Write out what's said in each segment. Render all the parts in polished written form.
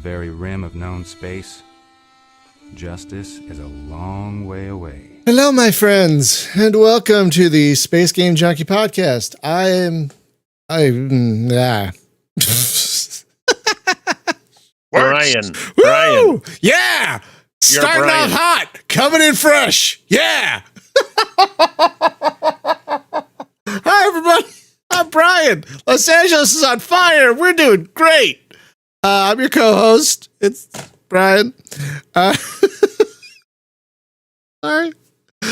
very rim of known space, justice is a long way away. Hello, my friends, and welcome to the Space Game Junkie Podcast. Brian. Woo! Yeah! Starting Brian. off hot, coming in fresh. Yeah! Hi, everybody. I'm Brian. Los Angeles is on fire. We're doing great. I'm your co-host. It's Brian. Sorry.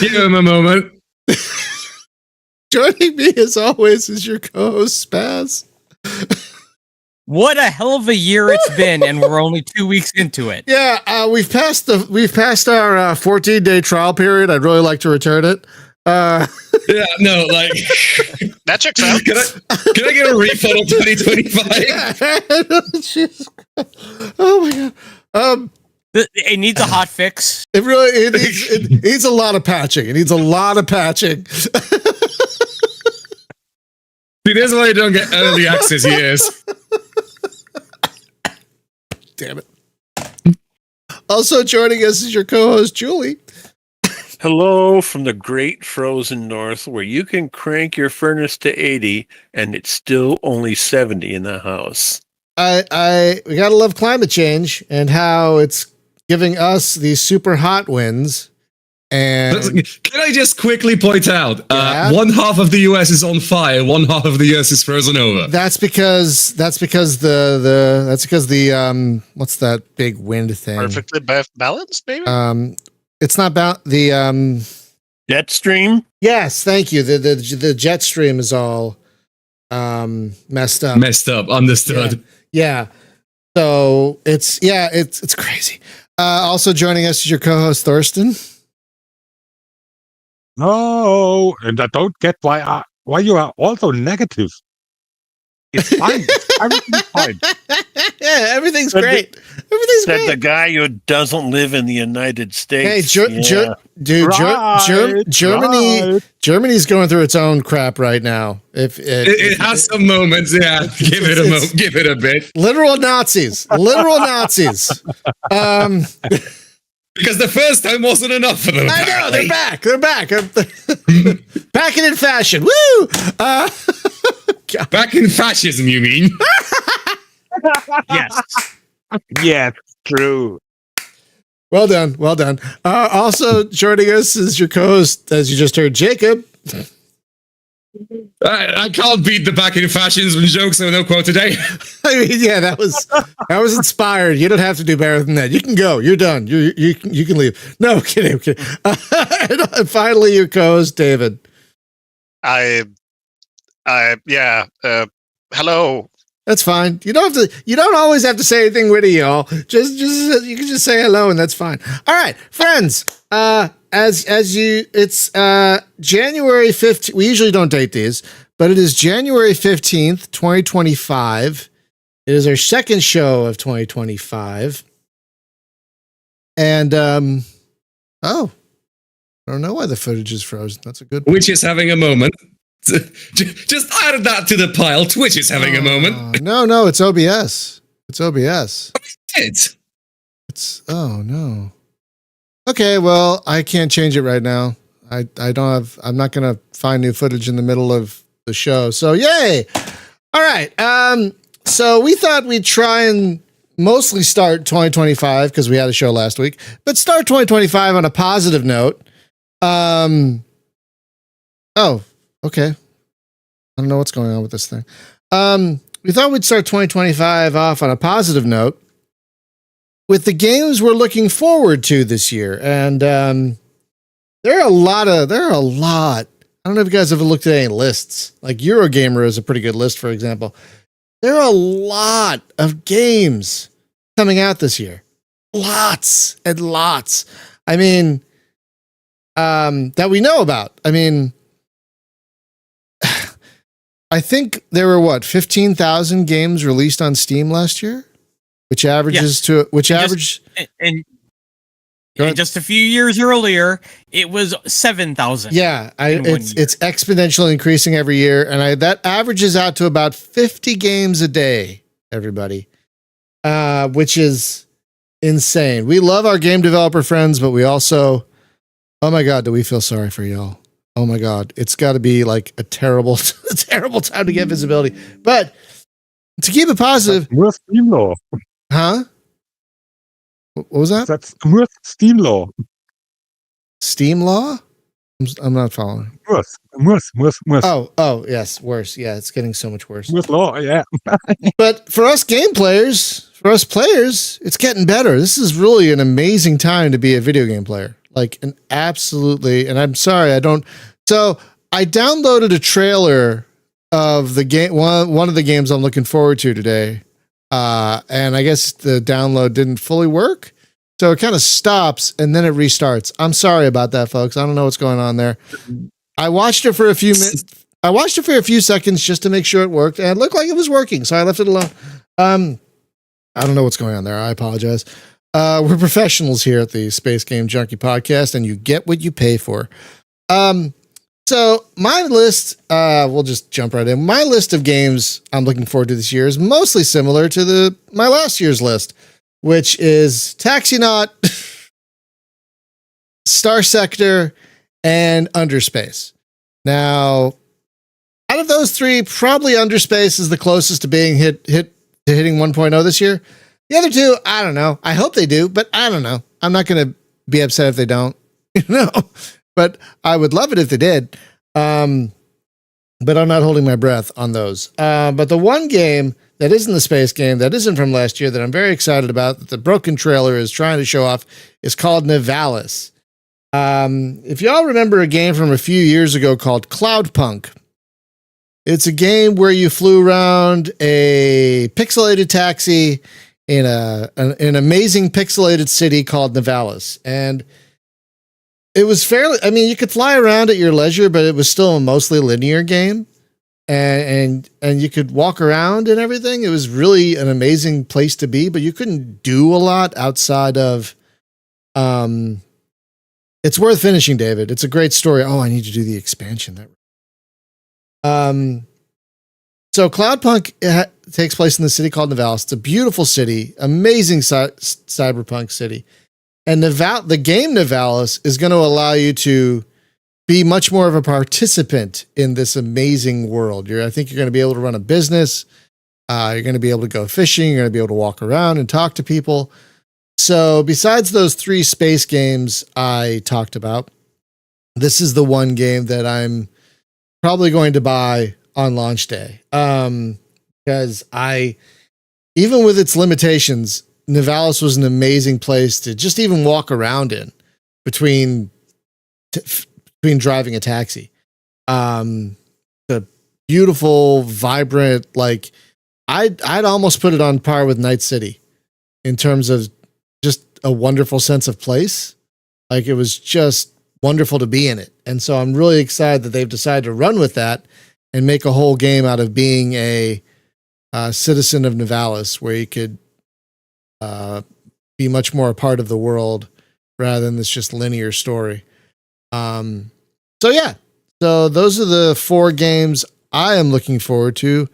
Give him a moment. Joining me, as always, is your co-host, Spaz. What a hell of a year it's been, and we're only 2 weeks into it. Yeah, we've passed our 14-day trial period. I'd really like to return it. Yeah, no, like That checks out. can I get a refund on 2025? Oh my god. It needs a hot fix. It needs a lot of patching. It needs a lot of patching. See, that's why you don't get early access years. Damn it. Also joining us is your co-host, Julie. Hello from the great frozen north, where you can crank your furnace to 80 and it's still only 70 in the house. We gotta love climate change and how it's giving us these super hot winds. And Can I just quickly point out, Yeah? one half of the US is on fire, one half of the US is frozen over. that's because the what's that big wind thing? Perfectly balanced, maybe? It's not about the Jet stream? yes, thank you. The jet stream is all messed up. Messed up, understood. Yeah. So it's crazy. Also joining us is your co-host Thorsten. No, and I don't get why you are also negative. It's fine. Everything's fine. Yeah, everything's Said great. Everything's Said the great. guy who doesn't live in the United Hey, States. Germany's going through its own crap right now. It has some moments, yeah. Give it a bit. Literal Nazis. Because the first time wasn't enough for them. I know they're apparently. back. Back in fashion. Woo! Back in fascism, you mean? Yes. Yes, true. Well done. Also joining us is your co-host, as you just heard, Jacob. I can't beat the back in fascism joke, so no quote today. I mean, yeah, that was inspired. You don't have to do better than that. You can go. You're done. You can leave. No, I'm kidding. And finally, your co-host, David. Hello. That's fine. You don't always have to say anything witty, y'all. Just you can just say hello, and that's fine. All right, friends. It's January 15th. We usually don't date these, but it is January 15th, 2025. It is our second show of 2025. And I don't know why the footage is frozen. That's a good point. Twitch is having a moment. Just add that to the pile. Twitch is having a moment. No, it's OBS. It's oh no. Okay, well, I can't change it right now. I'm not gonna find new footage in the middle of the show. So yay! All right. So we thought we'd try and mostly start 2025 because we had a show last week, but start 2025 on a positive note. Okay. I don't know what's going on with this thing. We thought we'd start 2025 off on a positive note with the games we're looking forward to this year. And there are a lot. I don't know if you guys have looked at any lists. Like Eurogamer is a pretty good list, for example. There are a lot of games coming out this year. Lots and lots. I mean, that we know about. I mean, I think there were 15,000 games released on Steam last year, which averages And just a few years earlier, it was 7,000. Yeah, it's exponentially increasing every year, and that averages out to about 50 games a day. Everybody, which is insane. We love our game developer friends, but we also, oh my God, do we feel sorry for y'all? Oh my God, it's got to be like a terrible, terrible time to get visibility. But to keep it positive, Worst Steam law. huh? What was that? That's worst Steam law. Steam law? I'm not following. Worse. Oh, yes, worse. Yeah, it's getting so much worse. Worst law, yeah. But for us game players, for us players, it's getting better. This is really an amazing time to be a video game player. Like an absolutely, and I'm sorry, I don't. So I downloaded a trailer of the game, one of the games I'm looking forward to today. And I guess the download didn't fully work. So it kind of stops and then it restarts. I'm sorry about that, folks. I don't know what's going on there. I watched it for a few minutes. I watched it for a few seconds just to make sure it worked, and it looked like it was working, so I left it alone. I don't know what's going on there. I apologize. We're professionals here at the Space Game Junkie podcast, and you get what you pay for. So my list, we'll just jump right in. My list of games I'm looking forward to this year is mostly similar to my last year's list, which is Taxinaut, Star Sector, and Underspace. Now, out of those three, probably Underspace is the closest to being hitting 1.0 this year. The other two, I don't know. I hope they do, but I don't know. I'm not going to be upset if they don't, but I would love it if they did. But I'm not holding my breath on those. But the one game that isn't the space game, that isn't from last year, that I'm very excited about, that the broken trailer is trying to show off, is called Nivalis. If y'all remember a game from a few years ago called Cloudpunk, it's a game where you flew around a pixelated taxi in an amazing pixelated city called Nivalis. And it was fairly, I mean, you could fly around at your leisure, but it was still a mostly linear game. And you could walk around and everything. It was really an amazing place to be, but you couldn't do a lot outside of, it's worth finishing, David. It's a great story. Oh, I need to do the expansion. So Cloudpunk takes place in the city called Nivalis. It's a beautiful city, amazing cyberpunk city. And the game Nivalis is going to allow you to be much more of a participant in this amazing world. I think you're going to be able to run a business. You're going to be able to go fishing. You're going to be able to walk around and talk to people. So besides those three space games I talked about, this is the one game that I'm probably going to buy on launch day. Because even with its limitations, Nivalis was an amazing place to just even walk around in between driving a taxi. The beautiful, vibrant, like I'd almost put it on par with Night City in terms of just a wonderful sense of place. Like it was just wonderful to be in it. And so I'm really excited that they've decided to run with that and make a whole game out of being a citizen of Nivalis, where you could be much more a part of the world rather than this just linear story. So yeah, so those are the four games I am looking forward to.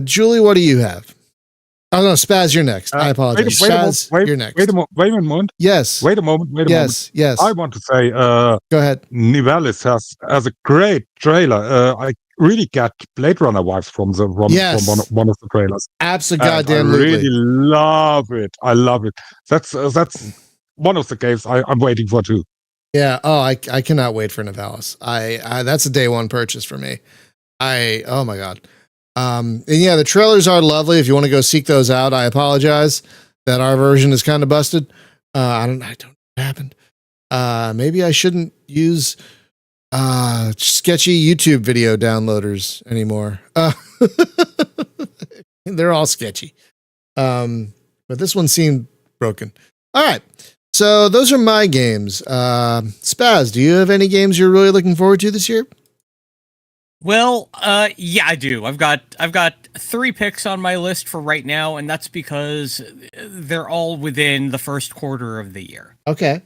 Julie, what do you have? Oh no, Spaz, you're next. I apologize. Spaz, you're next. Wait a moment. Yes. Wait a moment. Yes. I want to say, go ahead. Nivalis has a great trailer. I really get Blade Runner vibes from one of the trailers. Absolutely. I really love it. I love it. That's one of the games I'm waiting for too. Yeah. Oh, I cannot wait for Nivalis. I that's a day one purchase for me. Oh my God. And yeah, the trailers are lovely. If you want to go seek those out, I apologize that our version is kind of busted. I don't know what happened. Maybe I shouldn't use sketchy YouTube video downloaders anymore. They're all sketchy. But this one seemed broken. All right. So those are my games. Spaz, do you have any games you're really looking forward to this year? Well, yeah, I do. I've got 3 picks on my list for right now, and that's because they're all within the first quarter of the year. Okay.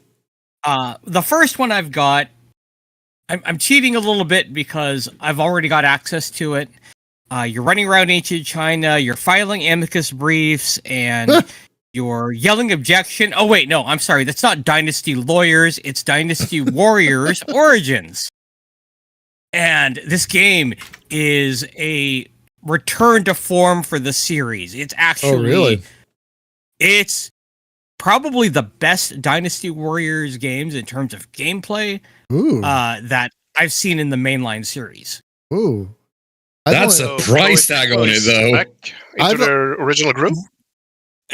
The first one I've got, I'm cheating a little bit because I've already got access to it, You're running around ancient China. You're filing amicus briefs, and you're yelling objection. Oh wait, no, I'm sorry. That's not Dynasty Lawyers. It's Dynasty Warriors Origins. And this game is a return to form for the series. It's actually, really? It's probably the best Dynasty Warriors games in terms of gameplay Ooh. that I've seen in the mainline series. Ooh. That's a price tag on it, though. Back into their original group.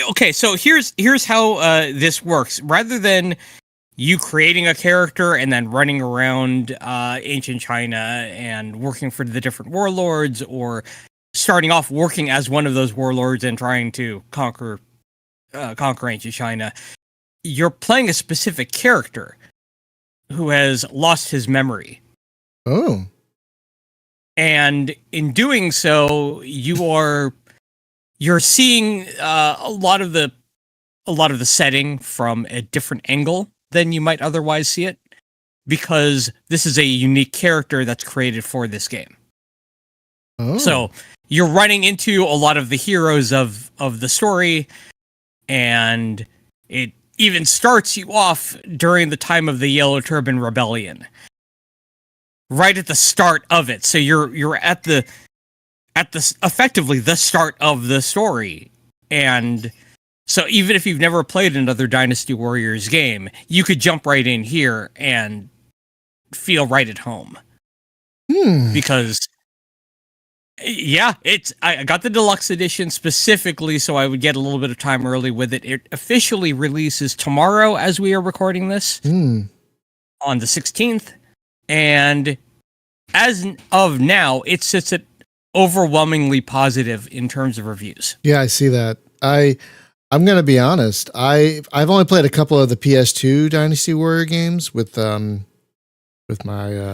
Okay, so here's how this works. Rather than you creating a character and then running around ancient China and working for the different warlords, or starting off working as one of those warlords and trying to conquer ancient China, you're playing a specific character who has lost his memory. Oh. And in doing so, you're seeing a lot of the setting from a different angle than you might otherwise see it, because this is a unique character that's created for this game. Oh. So you're running into a lot of the heroes of the story, and it even starts you off during the time of the Yellow Turban Rebellion. Right at the start of it. So you're at the effectively the start of the story. And so even if you've never played another Dynasty Warriors game, you could jump right in here and feel right at home. Because I got the deluxe edition specifically so I would get a little bit of time early with it. It officially releases tomorrow as we are recording this on the 16th. And as of now, it sits at overwhelmingly positive in terms of reviews. Yeah, I see that. I'm going to be honest. I've only played a couple of the PS2 Dynasty Warrior games with my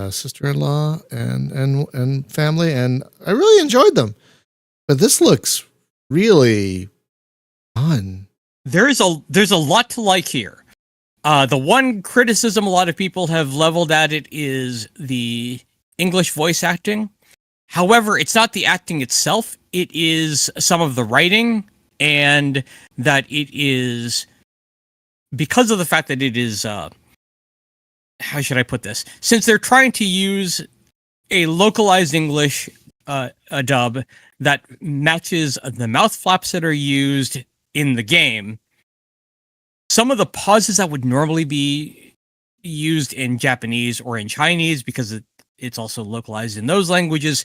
sister-in-law and family, and I really enjoyed them. But this looks really fun. There's a lot to like here. The one criticism a lot of people have leveled at it is the English voice acting. However, it's not the acting itself. It is some of the writing, and that it is because of the fact that it is, how should I put this? Since they're trying to use a localized English a dub that matches the mouth flaps that are used in the game, some of the pauses that would normally be used in Japanese or in Chinese, because it's also localized in those languages,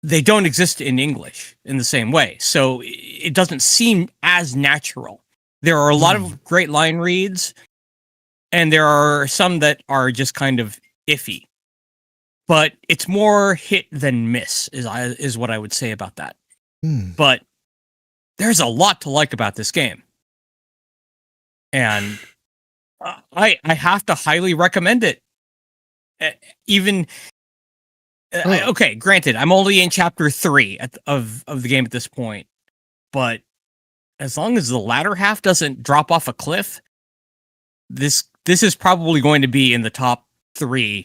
they don't exist in English in the same way. So it doesn't seem as natural. There are a lot of great line reads, and there are some that are just kind of iffy. But it's more hit than miss, is what I would say about that. But there's a lot to like about this game. And I have to highly recommend it. Okay, granted, I'm only in chapter 3 of the game at this point, but as long as the latter half doesn't drop off a cliff, this is probably going to be in the top 3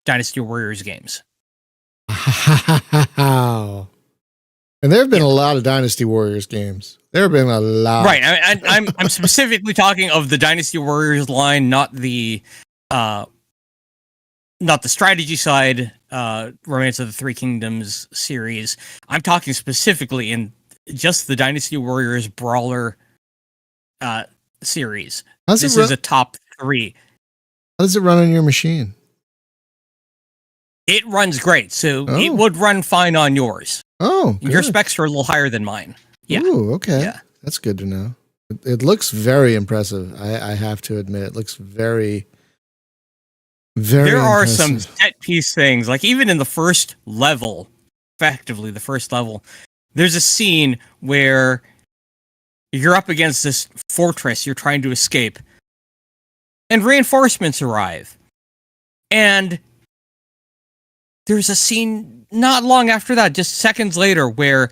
Dynasty Warriors games. Wow. And there have been a lot of Dynasty Warriors games. There have been a lot. Right. I'm specifically talking of the Dynasty Warriors line, not the strategy side, Romance of the Three Kingdoms series. I'm talking specifically in just the Dynasty Warriors Brawler series. This is a top 3. How does it run on your machine? It runs great, so it would run fine on yours. Oh, good. Your specs are a little higher than mine. Yeah. Ooh, okay. Yeah. That's good to know. It looks very impressive. I have to admit, it looks very, very There are impressive. some set piece things, like even in the first level, effectively the first level, there's a scene where you're up against this fortress you're trying to escape, and reinforcements arrive. And there's a scene not long after that, just seconds later, where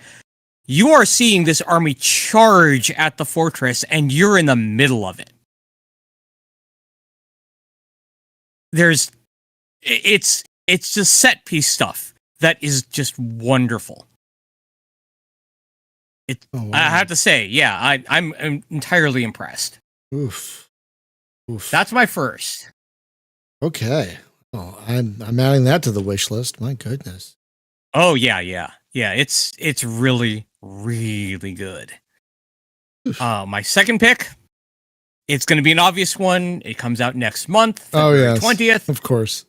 you are seeing this army charge at the fortress and you're in the middle of it. It's just set piece stuff. that is just wonderful. I have to say, yeah, I'm entirely impressed. Oof. That's my first. Okay. Oh, I'm adding that to the wish list. My goodness. Oh yeah. It's really, really good. My second pick. It's going to be an obvious one. It comes out next month, February 20th. Of course.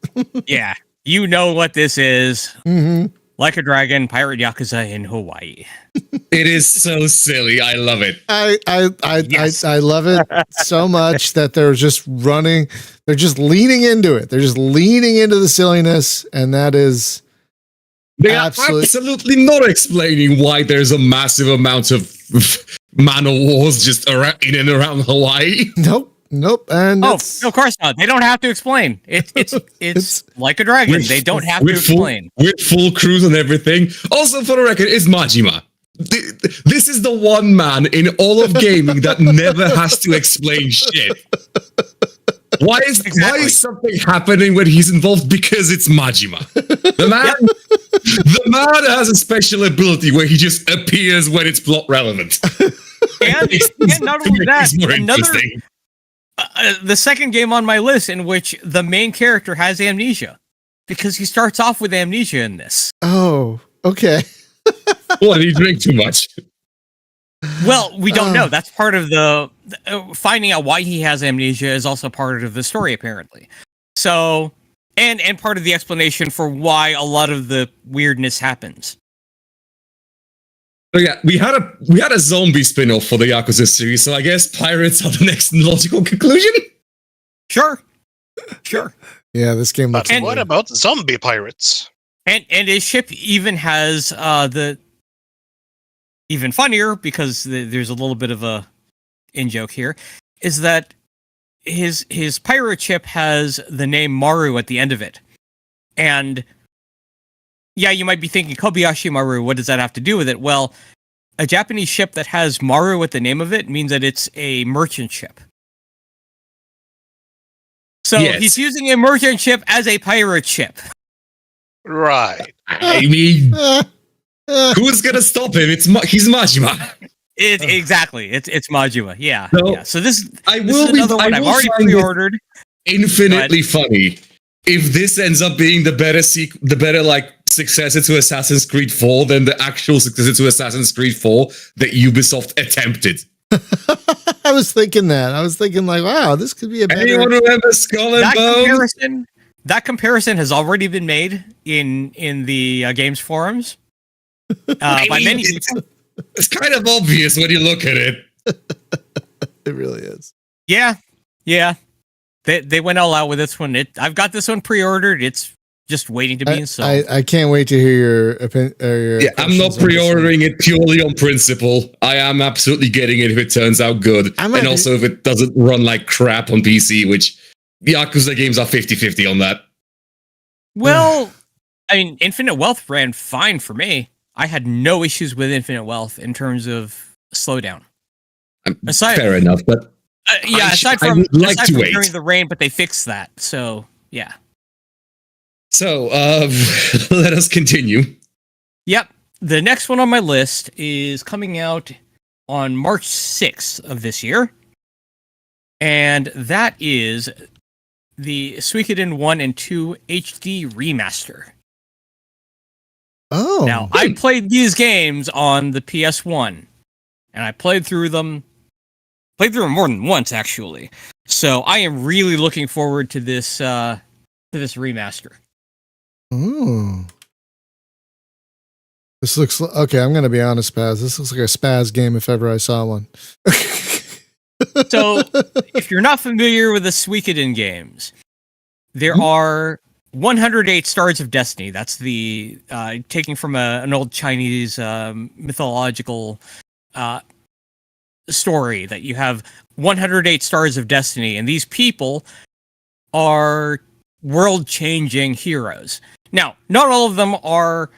Yeah, you know what this is. Mm-hmm. Like a Dragon, Pirate Yakuza in Hawaii. It is so silly. I love it. I love it so much that they're just running. They're just leaning into it. They're just leaning into the silliness, and that is. They are absolutely not explaining why there's a massive amount of man of wars just around, in and around Hawaii. Nope. And no, of course not. They don't have to explain. It's like a dragon. They don't have to explain. With full crews and everything. Also, for the record, it's Majima. This is the one man in all of gaming that never has to explain shit. Why is something happening when he's involved? Because it's Majima. The man has a special ability where he just appears when it's plot relevant. And not only that, the second game on my list in which the main character has amnesia, because he starts off with amnesia in this. Oh, okay. What, he drink too much? Well, we don't know. That's part of the finding out why he has amnesia is also part of the story, apparently. So, and part of the explanation for why a lot of the weirdness happens. So yeah, we had a zombie spin-off for the Yakuza series, so I guess pirates are the next logical conclusion. Sure. Yeah, this game looks. But what about zombie pirates? And his ship even has the even funnier, because there's a little bit of a in-joke here, is that his pirate ship has the name Maru at the end of it. And yeah, you might be thinking, Kobayashi Maru, what does that have to do with it? Well, a Japanese ship that has Maru at the name of it means that it's a merchant ship. So he's using a merchant ship as a pirate ship. Right. I mean, who's gonna stop him? He's Majima. Exactly. It's Majima. Yeah. So this is another one I've already pre-ordered. Infinitely funny if this ends up being the better like successor to Assassin's Creed 4 than the actual successor to Assassin's Creed 4 that Ubisoft attempted. I was thinking that. I was thinking like, wow, this could be a better. Anyone remember Skull and Bones? That comparison has already been made in the games forums by many people. It's kind of obvious when you look at it. It really is. Yeah. They went all out with this one. I've got this one pre-ordered. It's just waiting to be installed. I can't wait to hear your opinion. Yeah, I'm not pre-ordering it purely on principle. I am absolutely getting it if it turns out good. And also if it doesn't run like crap on PC, which Yakuza games are 50-50 on that. Well, I mean, Infinite Wealth ran fine for me. I had no issues with Infinite Wealth in terms of slowdown. Fair enough, but aside from during the rain, but they fixed that. So yeah. So let us continue. Yep. The next one on my list is coming out on March 6th of this year. And that is the Suikoden 1 and 2 HD remaster. Oh. Now, I played these games on the PS1, and I played through them more than once, actually. So I am really looking forward to this remaster. Ooh. This looks okay. I'm going to be honest, Spaz. This looks like a Spaz game if ever I saw one. So, if you're not familiar with the Suikoden games, there are 108 Stars of Destiny. That's the taking from an old Chinese mythological story that you have 108 Stars of Destiny, and these people are world-changing heroes. Now, not all of them are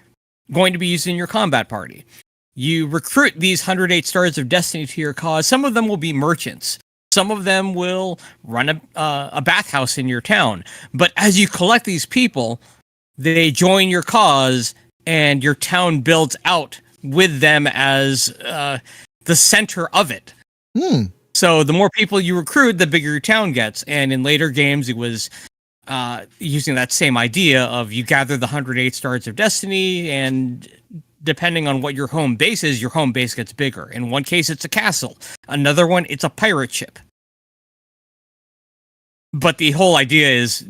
going to be used in your combat party. You recruit these 108 Stars of Destiny to your cause. Some of them will be merchants. Some of them will run a bathhouse in your town. But as you collect these people, they join your cause and your town builds out with them as the center of it. So the more people you recruit, the bigger your town gets. And in later games, it was using that same idea of you gather the 108 Stars of Destiny, and depending on what your home base is, your home base gets bigger. In one case, it's a castle. Another one, it's a pirate ship. But the whole idea is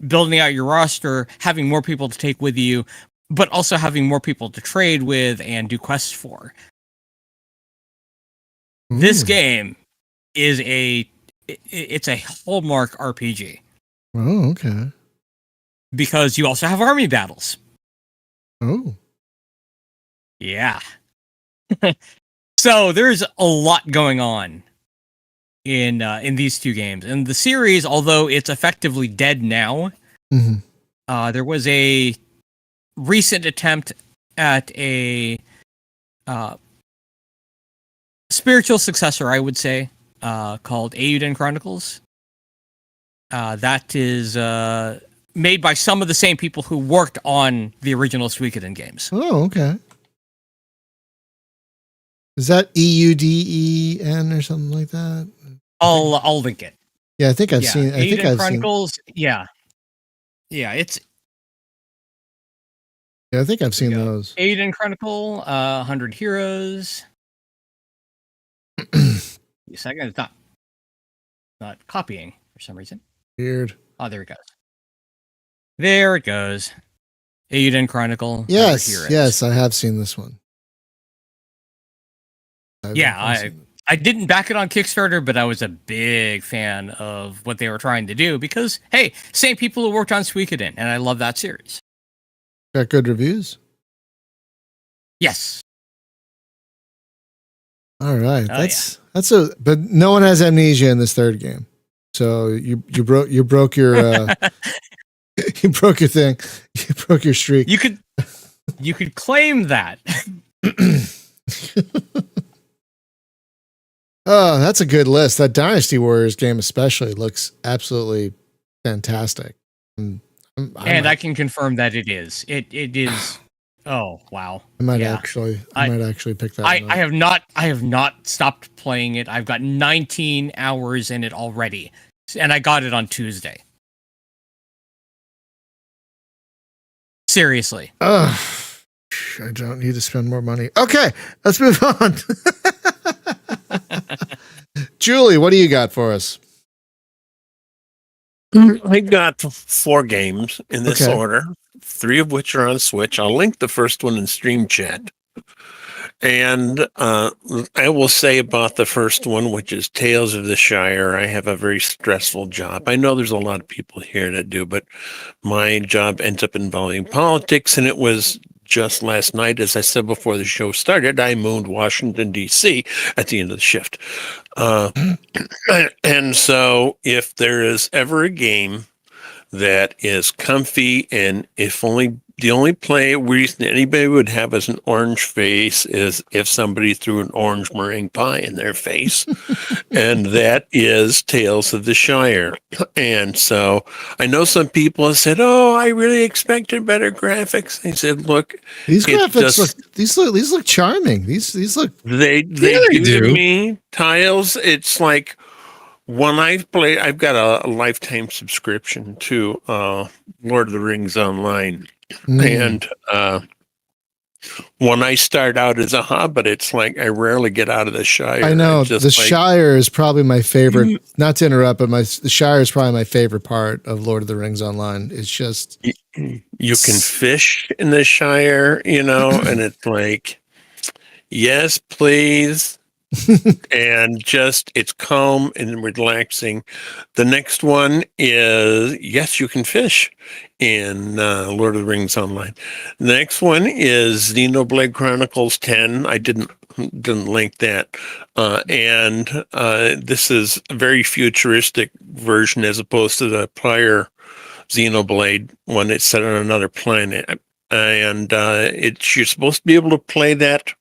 building out your roster, having more people to take with you, but also having more people to trade with and do quests for. This game is it's a hallmark RPG. Oh, okay. Because you also have army battles. Oh. Yeah. So there's a lot going on in these two games. And the series, although it's effectively dead now, there was a recent attempt at a spiritual successor, I would say, called Eiyuden Chronicles. That is made by some of the same people who worked on the original Suikoden games. Oh, okay. Is that EUDEN or something like that? I'll link it. Yeah, I think I've seen. I think I've Chronicles. seen. Yeah, it's. Yeah, I think I've seen those. Eiyuden Chronicle, 100 Heroes. A second, it's not copying for some reason. Weird. Oh, there it goes. There it goes. Eiyuden Chronicle. Yes, I have seen this one. I didn't back it on Kickstarter, but I was a big fan of what they were trying to do because, hey, same people who worked on Suikoden, and I love that series. Got good reviews? Yes. All right. But no one has amnesia in this third game. So you broke your you broke your thing. You broke your streak. You could claim that. Oh, that's a good list. That Dynasty Warriors game especially looks absolutely fantastic. I can confirm that it is. It is. Oh wow! I might actually pick that. I have not stopped playing it. I've got 19 hours in it already, and I got it on Tuesday. Seriously. I don't need to spend more money. Okay, let's move on. Julie, what do you got for us? I got 4 games in this order, 3 of which are on Switch. I'll link the first one in Stream Chat. And I will say about the first one, which is Tales of the Shire, I have a very stressful job. I know there's a lot of people here that do, but my job ends up involving politics, and it was just last night, as I said before the show started, I mooned Washington, D.C. at the end of the shift. And so if there is ever a game that is comfy, and if only the only reason anybody would have as an orange face is if somebody threw an orange meringue pie in their face. And that is Tales of the Shire. And so I know some people have said, oh, I really expected better graphics. I said, look, these graphics look charming. These look they really do to do. me. Tiles, it's like when I've got a lifetime subscription to Lord of the Rings Online. And when I start out as a hobbit, it's like I rarely get out of the Shire. I know the Shire is probably my favorite. Not to interrupt, but the Shire is probably my favorite part of Lord of the Rings Online. It's just you can fish in the Shire, and it's like, yes, please. And just it's calm and relaxing. The next one is yes, you can fish in Lord of the Rings Online. The next one is Xenoblade Chronicles 10. I didn't link that, and this is a very futuristic version as opposed to the prior Xenoblade one. It's set on another planet, and you're supposed to be able to play that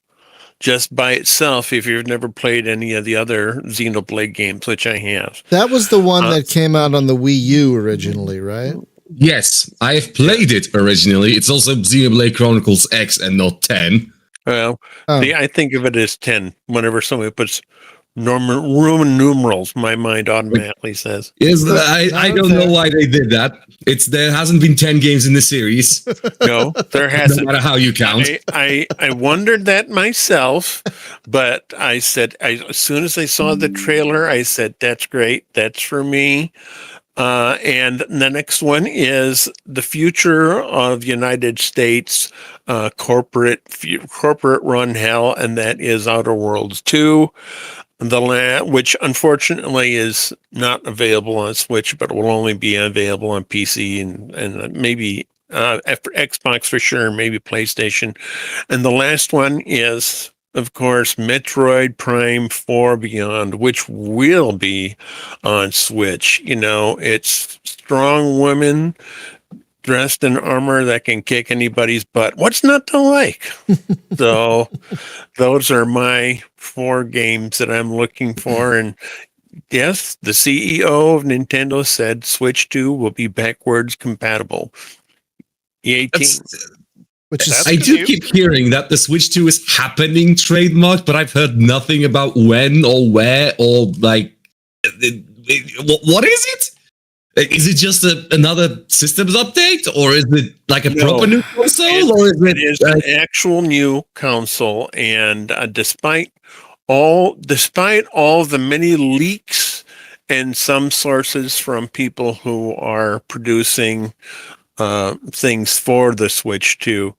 just by itself if you've never played any of the other Xenoblade games, which I have. That was the one that came out on the Wii U originally, right? Yes, I have played it originally. It's also Xenoblade Chronicles X and not 10. Well, Oh. I think of it as 10. Whenever somebody puts Roman numerals, my mind automatically says. Yes, I don't know why they did that. There hasn't been 10 games in the series, No, there no hasn't. matter how you count. I wondered that myself, but I said, as soon as I saw the trailer, I said, that's great. That's for me. And the next one is the future of United States corporate run hell, and that is Outer Worlds 2. Which unfortunately is not available on Switch, but will only be available on PC and maybe after Xbox for sure, maybe PlayStation. And the last one is, of course, Metroid Prime 4 Beyond, which will be on Switch. You know, it's strong women dressed in armor that can kick anybody's butt. What's not to like? So those are my 4 games that I'm looking for. And yes, the CEO of Nintendo said Switch 2 will be backwards compatible. E18. Which is I do keep hearing that the Switch 2 is happening trademark, but I've heard nothing about when or where or like what is it? Is it just another systems update, or is it like a proper new console, or is it is an actual new console? And despite all the many leaks and some sources from people who are producing things for the Switch 2.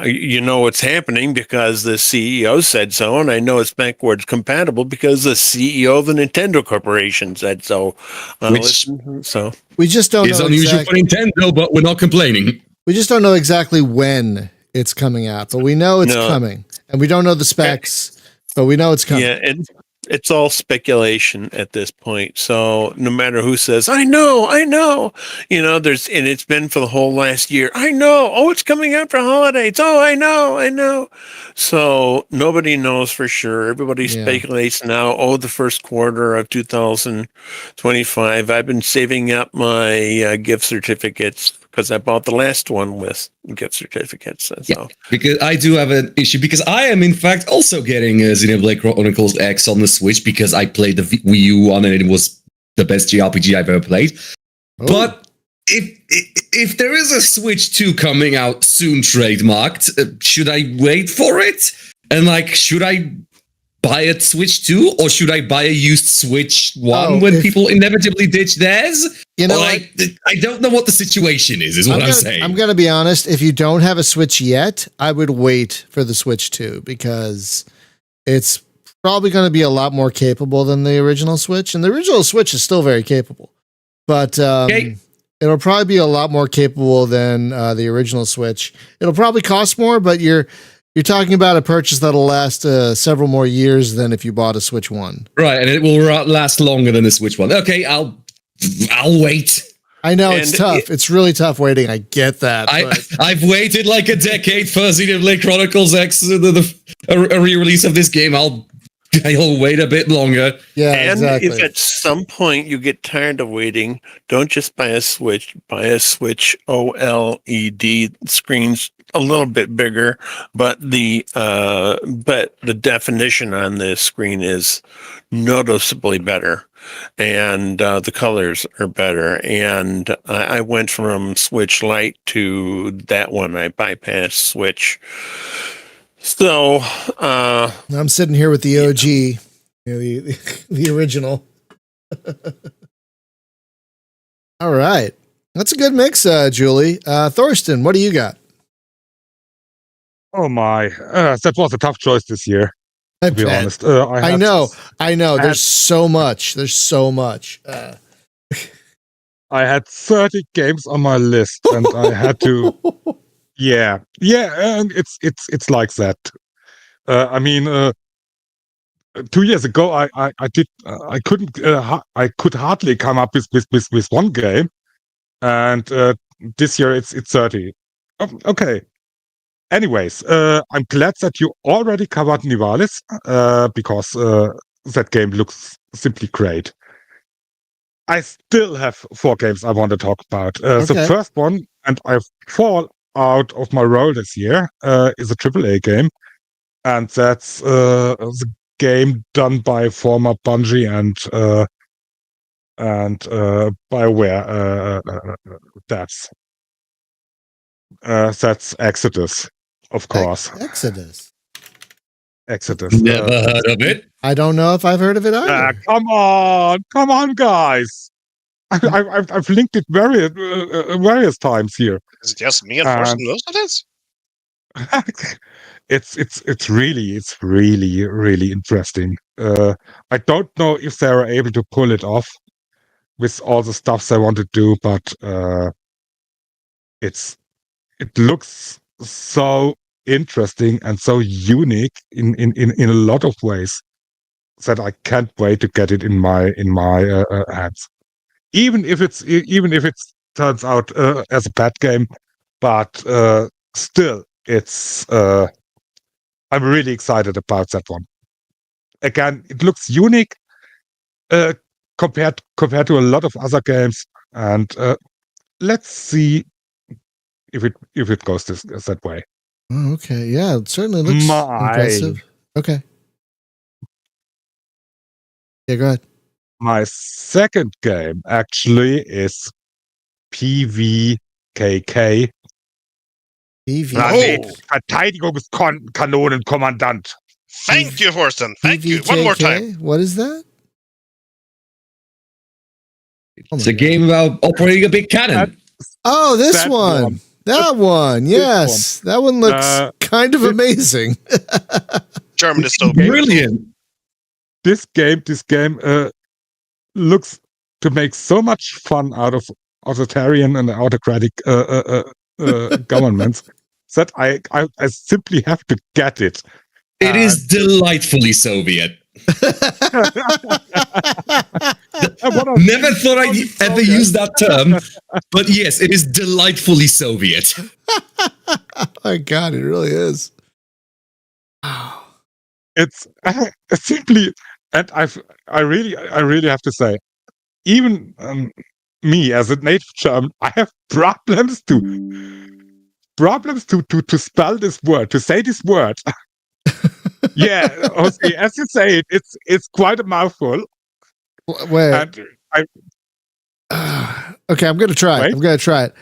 You know what's happening because the CEO said so, and I know it's backwards compatible because the CEO of the Nintendo Corporation said so. So we just don't it's know unusual for Nintendo, but we're not complaining. We just don't know exactly when it's coming out, but we know it's coming, and we don't know the specs, but we know it's coming. Yeah, it's all speculation at this point. So no matter who says, I know, you know, and it's been for the whole last year. I know. Oh, it's coming out for holidays. Oh, I know. So nobody knows for sure. Everybody speculates now. Oh, the first quarter of 2025. I've been saving up my gift certificates because I bought the last one with gift certificates. So. Yeah, because I do have an issue because I am in fact also getting Xenoblade Chronicles X on the Switch because I played the Wii U one and it was the best JRPG I've ever played. Oh. But if there is a Switch 2 coming out soon trademarked, should I wait for it? And like, should I buy a Switch 2 or should I buy a used Switch 1 when people inevitably ditch theirs? You know, I don't know what the situation is what I'm saying. I'm going to be honest. If you don't have a Switch yet, I would wait for the Switch 2 because it's probably going to be a lot more capable than the original Switch. And the original Switch is still very capable. But it'll probably be a lot more capable than the original Switch. It'll probably cost more, but you're talking about a purchase that'll last several more years than if you bought a Switch 1. Right, and it will last longer than the Switch 1. Okay, I'll wait. I know it's tough. It's really tough waiting. I get that. I've waited like a decade for Xenoblade Chronicles X, a re-release of this game. I'll wait a bit longer. Yeah, and exactly. If at some point you get tired of waiting, don't just buy a Switch. Buy a Switch OLED. Screen's a little bit bigger, but the definition on this screen is noticeably better, and the colors are better. And I went from Switch Lite to that one. I bypassed Switch. So I'm sitting here with the OG, you know, the original. All right, that's a good mix, Julie. Thorsten, what do you got? Oh my, that was a tough choice this year. To be honest, I know. There's so much. I had 30 games on my list, and I had to. Yeah, and it's like that. I mean, 2 years ago, I could hardly come up with one game, and this year it's 30. Okay. Anyways, I'm glad that you already covered Nivalis, because that game looks simply great. I still have 4 games I want to talk about. The Okay. first one, and I fall out of my role this year, is a AAA game, and that's the game done by former Bungie and BioWare that's Exodus, of course. Exodus. Exodus. Never heard of it. I don't know if I've heard of it either. Come on, guys! I've linked it various times here. Is it just me and Forsen knows of this? It's really interesting. I don't know if they are able to pull it off with all the stuff they want to do, but it looks so interesting and so unique in a lot of ways that I can't wait to get it in my hands. Even if it turns out as a bad game, but still, it's I'm really excited about that one. Again, it looks unique compared to a lot of other games, and let's see if it goes that way. Oh, okay. Yeah, it certainly looks impressive. Okay. Yeah, go ahead. My second game actually is PVKK. Verteidigungskanonenkommandant. Thank you, Forsen. Thank you. One more time. What is that? It's a game about operating a big cannon. Oh, this one. That one. Yes. That one looks kind of amazing. German dystopian. Brilliant. This game looks to make so much fun out of authoritarian and autocratic governments that I simply have to get it. It is delightfully Soviet. Never thought I'd ever use that term, but yes, it is delightfully Soviet. Oh my God, it really is. It's simply, and I really have to say, even me as a native German, I have problems to spell this word, to say this word. Yeah, Jose, as you say it, it's quite a mouthful. Wait. And Okay, I'm gonna try. Wait. I'm gonna try it.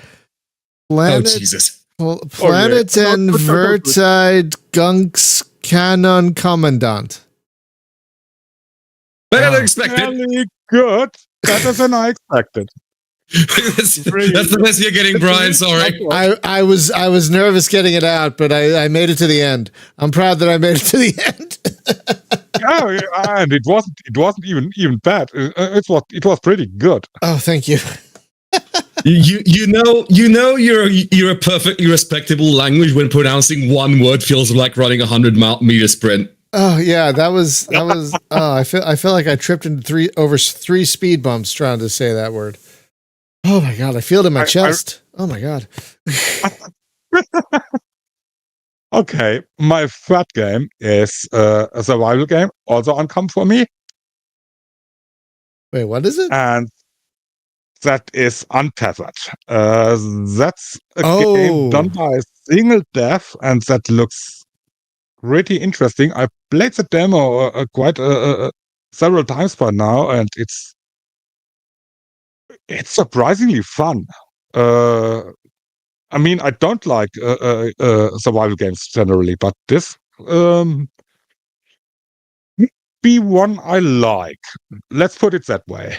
Oh, Jesus. Planet and Vertide Gunks Canon Commandant. Better than expected. Really good. Better than I expected. That's the best you're getting, Brian. Sorry. I was nervous getting it out, but I made it to the end. I'm proud that I made it to the end. Yeah, and it wasn't even bad. It was pretty good. Oh, thank you. You know you're a perfectly respectable language when pronouncing one word feels like running a 100-meter sprint. Oh yeah, that was. Oh, I feel like I tripped into over three speed bumps trying to say that word. Oh my God, I feel it in my chest. Oh my God. Okay, my third game is a survival game, also on Come For Me. Wait, what is it? And that is Untethered. That's a game done by Single Dev, and that looks pretty interesting. I played the demo quite several times by now, and it's surprisingly fun. I mean, I don't like survival games generally, but this be one I like. Let's put it that way.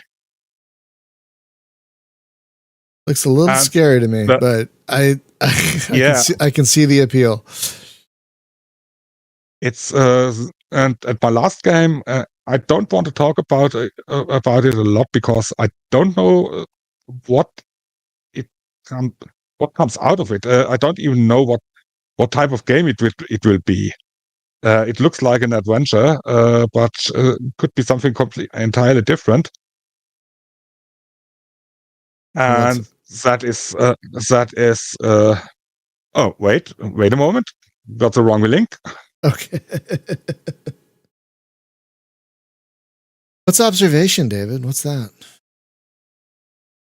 Looks a little scary to me, but I can see the appeal. It's and my last game, I don't want to talk about it a lot because I don't know what comes out of it. I don't even know what type of game it will be. It looks like an adventure, but could be something entirely different. And that is. Oh, wait a moment. Got the wrong link. Okay. What's observation, David? What's that?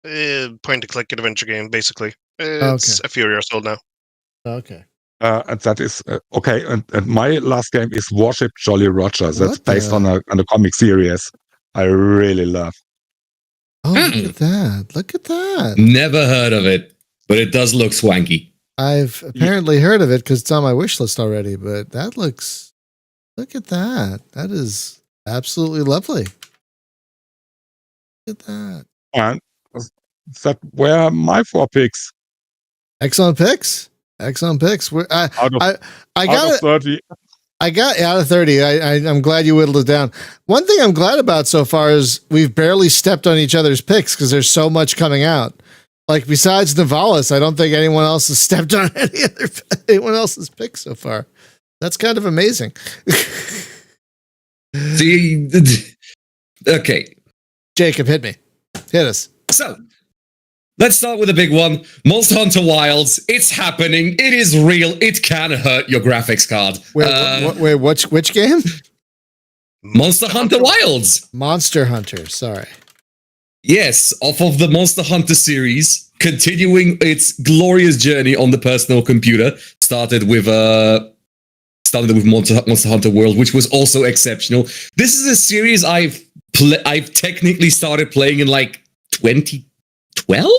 point-and-click adventure game, basically. It's a few years old now. Okay. And that is okay. And my last game is Warship Jolly Roger. That's What based the- on a comic series I really love. Oh, look at that. Look at that. Never heard of it, but it does look swanky. I've apparently heard of it because it's on my wish list already, but that looks, look at that. That is absolutely lovely. Look at that. And that were my 4 picks Excellent picks. Excellent picks. I out of got it. 30. I got out of 30. I'm glad you whittled it down. One thing I'm glad about so far is we've barely stepped on each other's picks because there's so much coming out. Like besides Navalis, I don't think anyone else has stepped on anyone else's picks so far. That's kind of amazing. See, okay. Jacob, hit me. Hit us. So, let's start with the big one. Monster Hunter Wilds. It's happening. It is real. It can hurt your graphics card. Wait, which game? Monster Hunter Wilds. Monster Hunter. Sorry. Yes, off of the Monster Hunter series, continuing its glorious journey on the personal computer. Started with Monster Hunter World, which was also exceptional. This is a series I've technically started playing in like 2012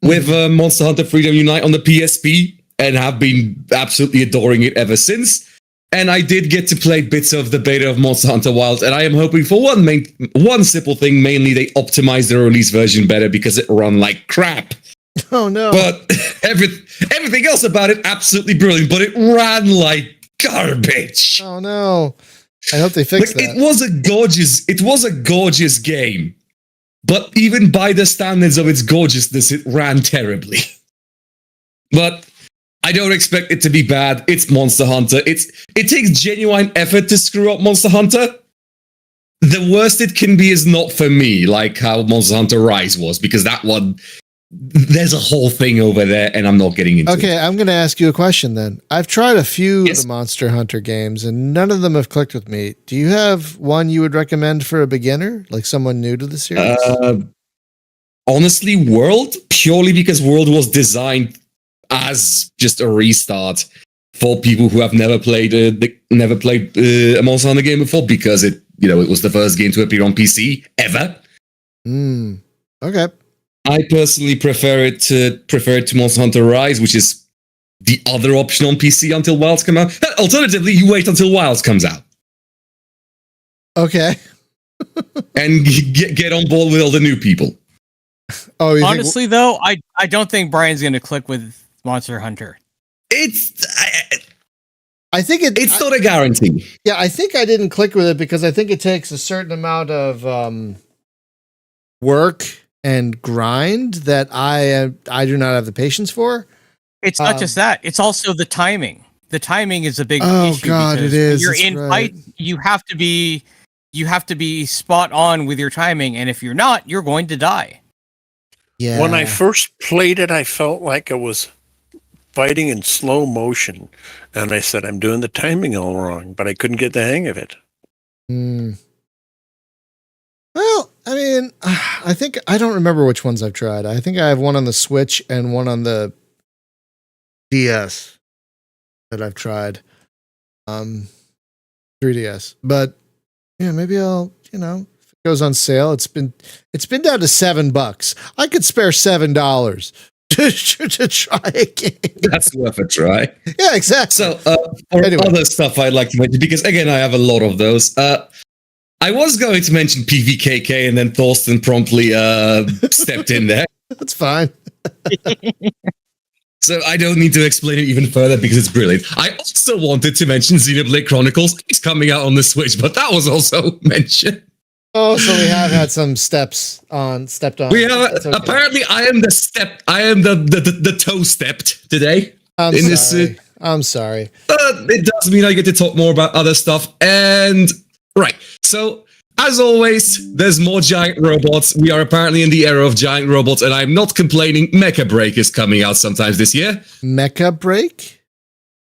with Monster Hunter Freedom Unite on the PSP, and have been absolutely adoring it ever since. And I did get to play bits of the beta of Monster Hunter Wilds, and I am hoping for one simple thing. Mainly, they optimized the release version better because it ran like crap. Oh no! But everything else about it absolutely brilliant. But it ran like garbage. Oh no! I hope they fix that. It was a gorgeous game, but even by the standards of its gorgeousness, it ran terribly. But I don't expect it to be bad. It's Monster Hunter. It takes genuine effort to screw up Monster Hunter. The worst it can be is not for me, like how Monster Hunter Rise was, because that one, there's a whole thing over there, and I'm not getting into it. Okay, I'm going to ask you a question then. I've tried a few Yes. of the Monster Hunter games, and none of them have clicked with me. Do you have one you would recommend for a beginner, like someone new to the series? Honestly, World, purely because World was designed as just a restart for people who have never played a Monster Hunter game before, because it was the first game to appear on PC ever. Okay. I personally prefer it to Monster Hunter Rise, which is the other option on PC until Wilds come out. Alternatively, you wait until Wilds comes out Okay. and get on board with all the new people. Oh, you Honestly, though, I don't think Brian's going to click with Monster Hunter. I think It's not a guarantee. Yeah, I think I didn't click with it because I think it takes a certain amount of work and grind that I do not have the patience for. It's not just that; it's also the timing. The timing is a big Oh, issue. God, because it is. when you're That's in right. fight, you have to be spot on with your timing, and if you're not, you're going to die. Yeah. When I first played it, I felt like I was fighting in slow motion. And I said, I'm doing the timing all wrong, but I couldn't get the hang of it. Well, I mean, I think I don't remember which ones I've tried. I think I have one on the Switch and one on the DS that I've tried. 3DS. But yeah, maybe I'll, if it goes on sale, it's been down to $7. I could spare $7 to try a game. That's worth a try. Yeah, exactly. So, for other stuff I'd like to mention, because again, I have a lot of those. I was going to mention PVKK, and then Thorsten promptly stepped in there. That's fine. So I don't need to explain it even further because it's brilliant. I also wanted to mention Xenoblade Chronicles. It's coming out on the Switch, but that was also mentioned. Oh, so we have had some stepped on. We have That's okay. apparently I am the toe stepped today. I'm in sorry. I'm sorry. It does mean I get to talk more about other stuff. And right, so as always, there's more giant robots. We are apparently in the era of giant robots, and I'm not complaining. Mecha Break is coming out sometimes this year. Mecha Break?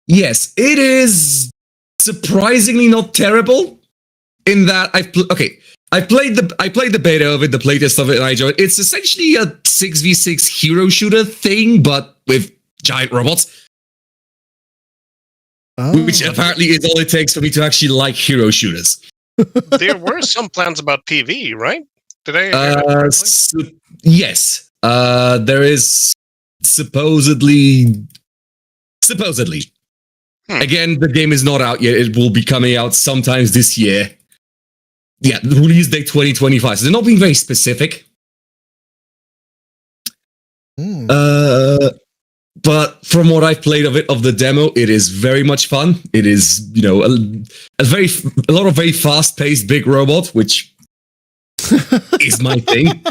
Yes, it is surprisingly not terrible. In that I played the beta of it, the playtest of it, and I enjoyed it. It's essentially a 6v6 hero shooter thing, but with giant robots. Oh. Which apparently is all it takes for me to actually like hero shooters. There were some plans about PV, right? Did I hear that correctly? Yes. There is supposedly. Again, the game is not out yet. It will be coming out sometimes this year. Yeah, the release date 2025. So they're not being very specific. But from what I've played of the demo, it is very much fun. It is, a lot of very fast-paced big robot, which is my thing.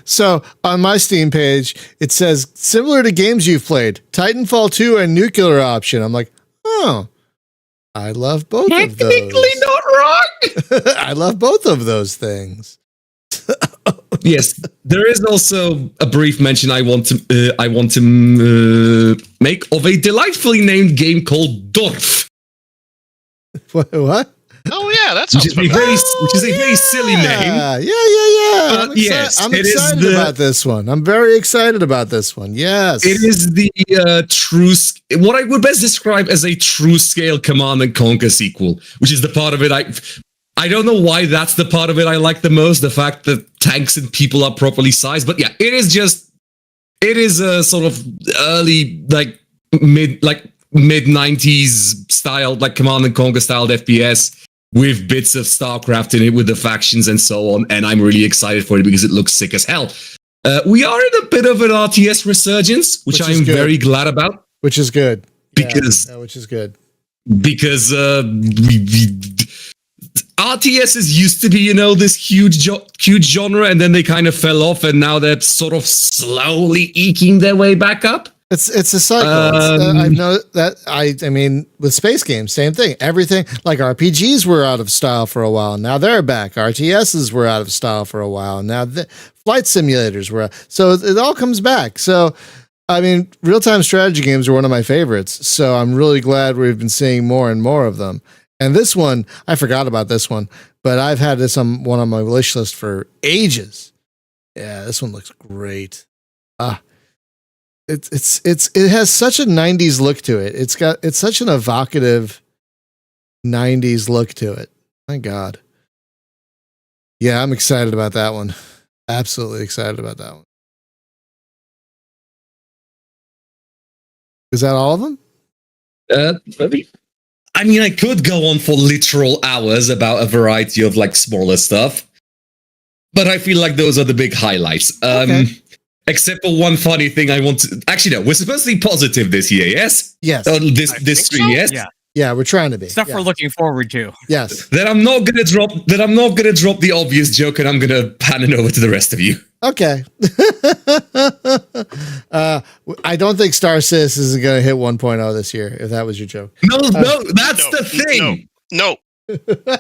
So on my Steam page, it says similar to games you've played, Titanfall 2 and Nuclear Option. I'm like, oh, I love both of those. Technically not wrong. I love both of those things. Yes, there is also a brief mention I want to make of a delightfully named game called Dorf. What? Oh yeah, that Which sounds is a very silly name. Yeah. Yes, I'm it is excited about this one. I'm very excited about this one. Yes. It is the what I would best describe as a true scale Command and Conquer sequel, which is the part of it I don't know why that's the part of it I like the most, the fact that tanks and people are properly sized. But yeah, it is a sort of early, mid 90s style, like Command and Conquer styled FPS with bits of StarCraft in it with the factions and so on. And I'm really excited for it because it looks sick as hell. We are in a bit of an RTS resurgence, which I'm very glad about. Which is good. Which is good. Because RTSs used to be, this huge genre, and then they kind of fell off, and now they're sort of slowly eking their way back up. It's a cycle. I know that. I mean, with space games, same thing. Everything like RPGs were out of style for a while. Now they're back. RTSs were out of style for a while. Now the flight simulators were. So it all comes back. So, I mean, real-time strategy games are one of my favorites. So I'm really glad we've been seeing more and more of them. And this one, I forgot about this one, but I've had this on one on my wish list for ages. Yeah, this one looks great. It has such a 90s look to it. It's such an evocative 90s look to it. My God. Yeah, I'm excited about that one. Absolutely excited about that one. Is that all of them? I mean, I could go on for literal hours about a variety of smaller stuff, but I feel like those are the big highlights. Okay. Except for one funny thing I want to... Actually, no, we're supposed to be positive this year, yes? Yes. This stream, so. yes? Yeah, we're trying to be. Stuff we're looking forward to. Yes. Then I'm not gonna drop the obvious joke, and I'm gonna pan it over to the rest of you. Okay. I don't think Star Citizen is going to hit 1.0 this year, if that was your joke. No, that's the thing. No.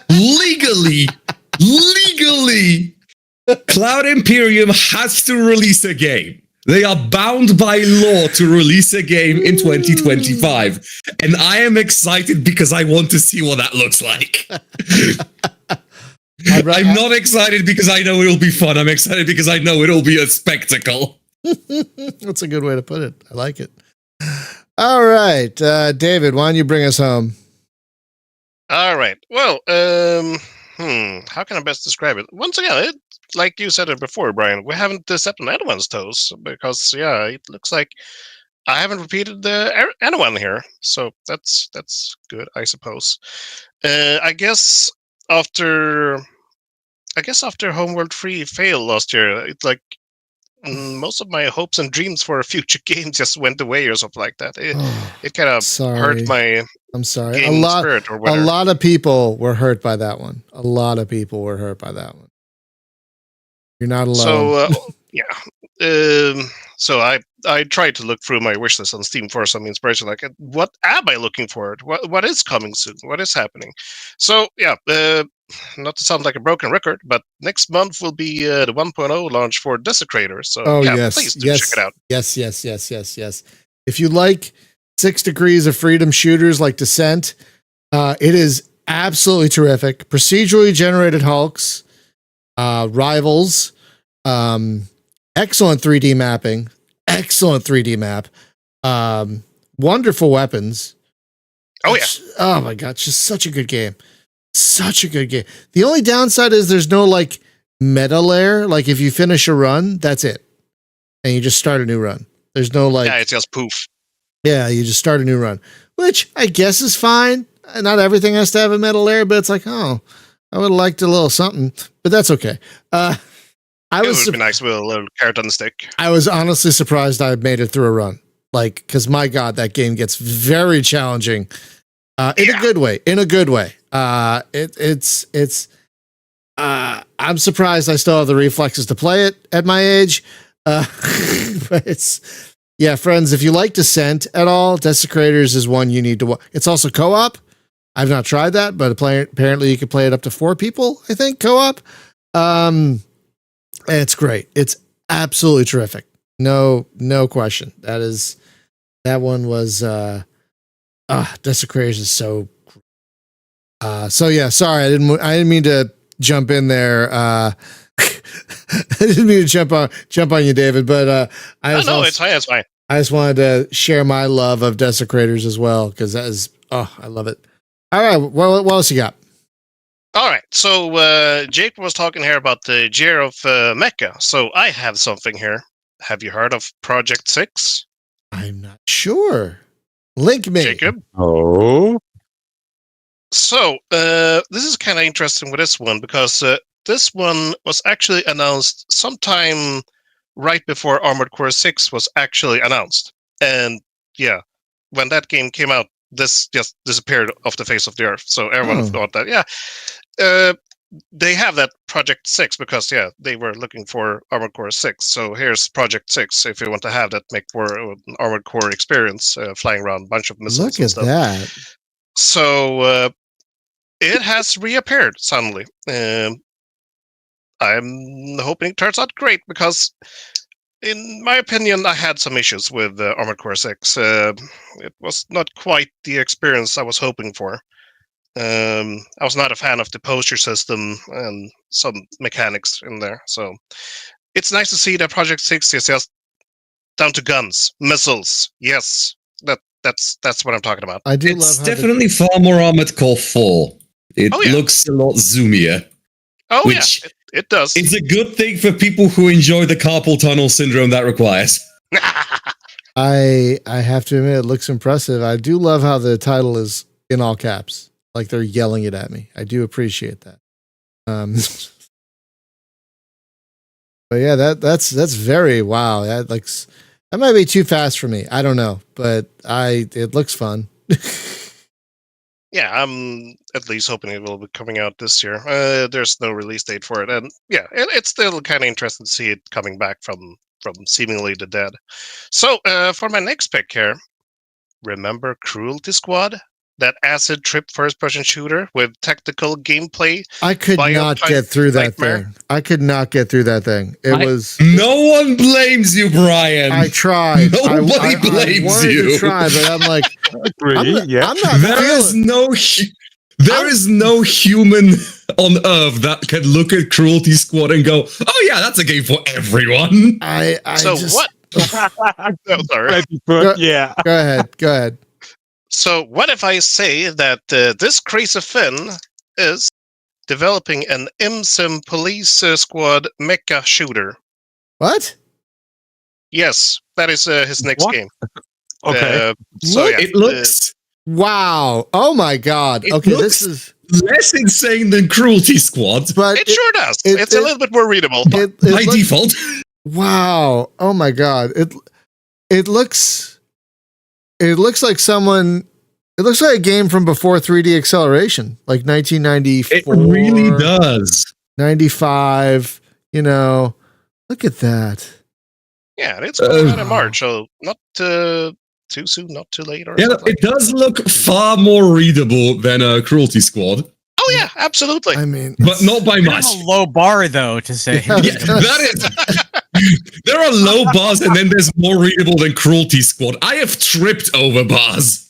Legally, Cloud Imperium has to release a game. They are bound by law to release a game in 2025. And I am excited because I want to see what that looks like. I'm not excited because I know it'll be fun. I'm excited because I know it'll be a spectacle. That's a good way to put it. I like it. All right. David, why don't you bring us home? All right. Well, how can I best describe it? Once again, like you said it before, Brian, we haven't stepped on anyone's toes because, it looks like I haven't repeated anyone here. So that's good, I suppose. I guess after Homeworld 3 failed last year, it's like most of my hopes and dreams for a future game just went away or something like that. It kind of hurt my... I'm sorry. Game spirit or a whatever. lot of people were hurt by that one. You're not alone. So, so I tried to look through my wish list on Steam for some inspiration. Like, what am I looking for? What is coming soon? What is happening? So, not to sound like a broken record, but next month will be the 1.0 launch for Desecrator. So, please do check it out. Yes. If you like 6 Degrees of Freedom shooters like Descent, it is absolutely terrific. Procedurally generated hulks. Rivals, excellent 3D mapping, excellent 3D map, wonderful weapons. Oh yeah. Oh my god, it's just such a good game. Such a good game. The only downside is there's no like meta layer. Like if you finish a run, that's it. And you just start a new run. There's no like Yeah, it's just poof. yeah, you just start a new run. Which I guess is fine. Not everything has to have a meta layer, but it's like, oh, I would have liked a little something, but that's okay. It would be nice with a little carrot on the stick. I was honestly surprised I made it through a run. Like, because my God, that game gets very challenging in a good way. In a good way. I'm surprised I still have the reflexes to play it at my age. But it's, yeah, friends, if you like Descent at all, Desecrators is one you need to watch. It's also co-op. I've not tried that, but apparently you can play it up to 4 people, I think, co-op. It's great. It's absolutely terrific. No question. That one was Desecrators is so so yeah, sorry, I didn't mean to jump in there. I didn't mean to jump on you, David, but It's fine. I just wanted to share my love of Desecrators as well, because that is I love it. All right, what else you got? All right, so Jake was talking here about the year of Mecha. So I have something here. Have you heard of Project 6? I'm not sure. Link me. Jacob? Oh. So this is kind of interesting with this one, because this one was actually announced sometime right before Armored Core 6 was actually announced. And yeah, when that game came out, this just disappeared off the face of the earth. So everyone thought that, they have that Project 6 because, they were looking for Armored Core 6. So here's Project 6 if you want to have that make for an Armored Core experience, flying around a bunch of missiles. Look at that. So it has reappeared suddenly. I'm hoping it turns out great, because in my opinion, I had some issues with Armored Core 6. It was not quite the experience I was hoping for. I was not a fan of the posture system and some mechanics in there. So it's nice to see that Project 6 is just down to guns, missiles. Yes, that's what I'm talking about. I do It's love definitely far more Armored Core 4. It looks a lot zoomier. Oh, which it does. It's a good thing for people who enjoy the carpal tunnel syndrome that requires. I have to admit, it looks impressive. I do love how the title is in all caps, like they're yelling it at me. I do appreciate that. But yeah, that's very wow. That might be too fast for me. I don't know, but it looks fun. Yeah, I'm at least hoping it will be coming out this year. There's no release date for it, and it's still kind of interesting to see it coming back from seemingly the dead. So for my next pick here, remember Cruelty Squad? That acid trip first-person shooter with tactical gameplay. I could not get through that thing. I could not get through that thing. No one blames you, Brian. I tried. Nobody blames I wanted you. to try, but I'm like, I'm not. There is no human on Earth that can look at Cruelty Squad and go, "Oh yeah, that's a game for everyone." What? Oh, sorry. Go ahead. So what if I say that this crazy Finn is developing an MSIM police squad mecha shooter? What? Yes, that is his next game. Okay. It looks... wow. Oh my God. Okay, this is less insane than Cruelty Squad. But it sure does. It's a little bit more readable. By default. Wow. Oh my God. It looks like someone. It looks like a game from before 3D acceleration, like 1994. It really does. 95. Look at that. Yeah, it's coming out in March, so not too soon, not too late. It does look far more readable than Cruelty Squad. Oh yeah, absolutely. I mean, but not by much. A low bar though to say. That is. There are low bars, and then there's more readable than Cruelty Squad. I have tripped over bars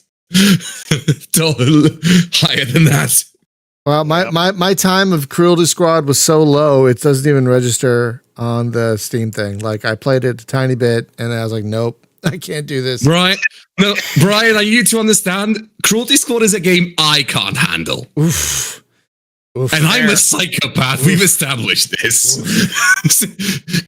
higher than that. Well, my time of Cruelty Squad was so low, it doesn't even register on the Steam thing. Like, I played it a tiny bit, and I was like, nope, I can't do this. Brian, no, Brian, I need to understand. Cruelty Squad is a game I can't handle. Oof. Oof. And I'm a psychopath. We've established this.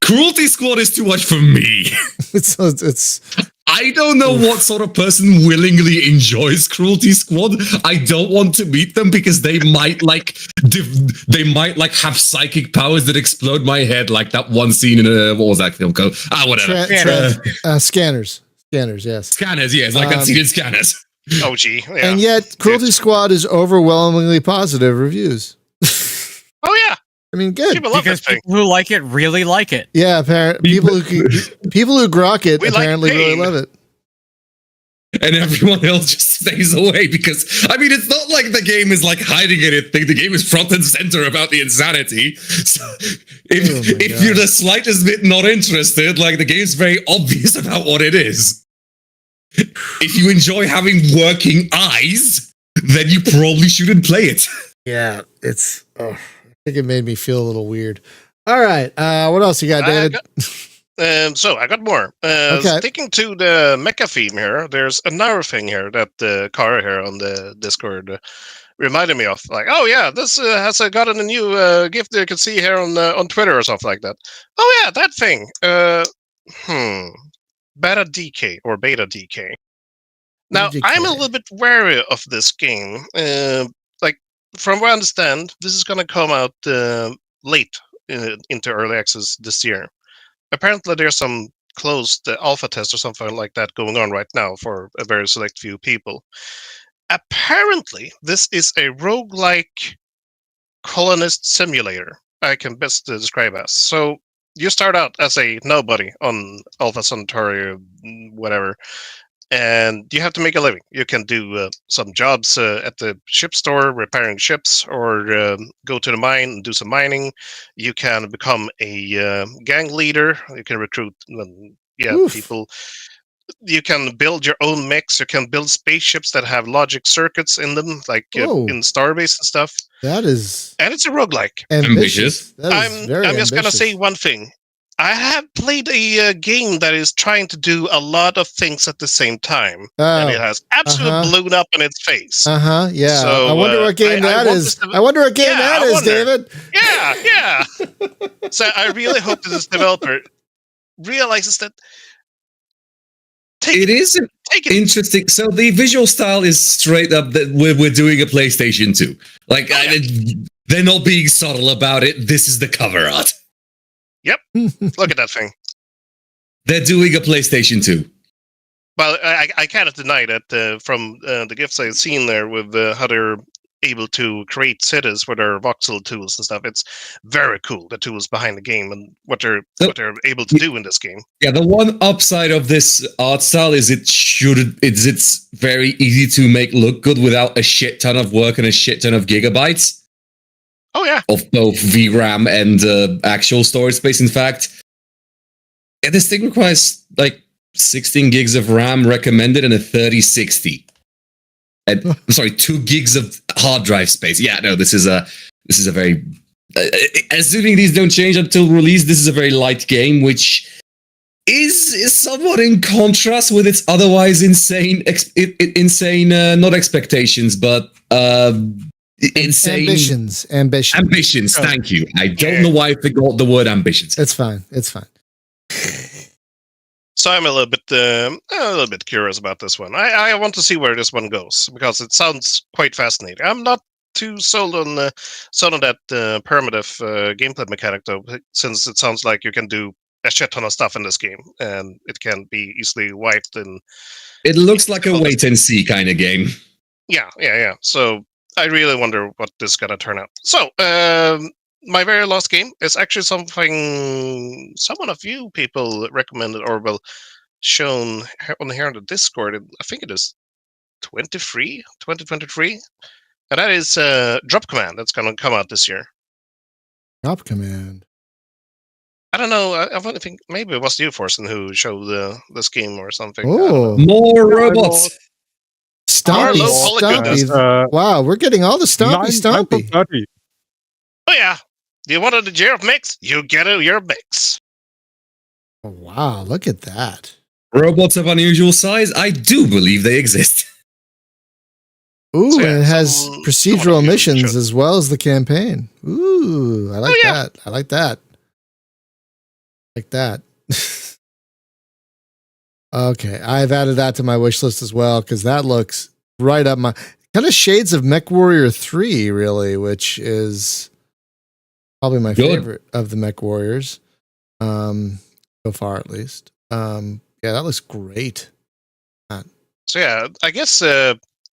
Cruelty Squad is too much for me. It's I don't know what sort of person willingly enjoys Cruelty Squad. I don't want to meet them because they might have psychic powers that explode my head, like that one scene in what was that film called? Whatever. Scanners. Scanners, yes. Scanners, yes, like that scene in Scanners. Oh, gee. Yeah. And yet, Cruelty Squad is overwhelmingly positive reviews. Oh, yeah. I mean, good. People love Because this thing. people who like it really like it. Yeah, people who grok it We like apparently really pain. love it. And everyone else just stays away because, I mean, it's not like the game is like hiding anything. The game is front and center about the insanity. So if you're the slightest bit not interested, like the game's very obvious about what it is. If you enjoy having working eyes, then you probably shouldn't play it. Yeah, it's. I think it made me feel a little weird. All right, what else you got, David? So I got more. Okay. Sticking to the mecha theme here, there's another thing here that Kara here on the Discord reminded me of. Like, oh yeah, this has gotten a new gift you can see here on Twitter or something like that. Oh yeah, that thing. Beta DK or Beta DK. Now, DK. I'm a little bit wary of this game. Like, from what I understand, this is going to come out late into early access this year. Apparently, there's some closed alpha test or something like that going on right now for a very select few people. Apparently, this is a roguelike colonist simulator, I can best describe as. So, you start out as a nobody on Alpha Centauri, whatever, and you have to make a living. You can do some jobs at the ship store, repairing ships, or go to the mine and do some mining. You can become a gang leader. You can recruit people. You can build your own mechs. You can build spaceships that have logic circuits in them, like in Starbase and stuff. That is, and it's a roguelike. Ambitious. I'm just gonna say one thing. I have played a game that is trying to do a lot of things at the same time, and it has absolutely blown up in its face. Yeah. So, I wonder what game that is. I wonder what game that is, David. Yeah. So I really hope that this developer realizes that. It is interesting. So the visual style is straight up that we're doing a PlayStation 2. Like, they're not being subtle about it. This is the cover art. Yep. Look at that thing. They're doing a PlayStation 2. Well, I cannot deny that from the gifts I've seen there with how they're able to create cities with their voxel tools and stuff. It's very cool, the tools behind the game and what they're able to do in this game. Yeah, the one upside of this art style is it's very easy to make look good without a shit ton of work and a shit ton of gigabytes. Oh yeah, of both VRAM and actual storage space. In fact, this thing requires like 16 gigs of RAM recommended and a 3060. And sorry, 2 gigs of hard drive space. Yeah, no, this is a very assuming these don't change until release. This is a very light game, which is somewhat in contrast with its otherwise insane not expectations, but insane ambitions. Thank you. I don't know why I forgot the word ambitions. It's fine. So I'm a little bit curious about this one. I want to see where this one goes because it sounds quite fascinating. I'm not too sold on that permadeath gameplay mechanic though, since it sounds like you can do a shit ton of stuff in this game and it can be easily wiped. And it looks like a wait and see kind of game. Yeah. So I really wonder what this is gonna turn out. So my very last game is actually something someone of you people recommended or shown on here on the Discord. I think it is 2023, and that is Drop Command. That's going to come out this year. Drop Command. I don't know. I think maybe it was you, Forsen, who showed this game or something. Oh, more robots. Stompy, Arlo Polygoodness. Stompy. Wow, we're getting all the Stompy, Stompy. 9.30. Oh yeah. You wanted a year of mix? You get a year of mix. Oh, wow, look at that. Robots of unusual size? I do believe they exist. Ooh, So, yeah, and it has some procedural missions should- as well as the campaign. Ooh, I like yeah. that. I like that. Like that. Okay, I've added that to my wish list as well because that looks right up my kind of shades of Mech Warrior 3, really, which is probably my Good. favorite of the Mech Warriors, so far at least. Yeah, that looks great. So yeah, I guess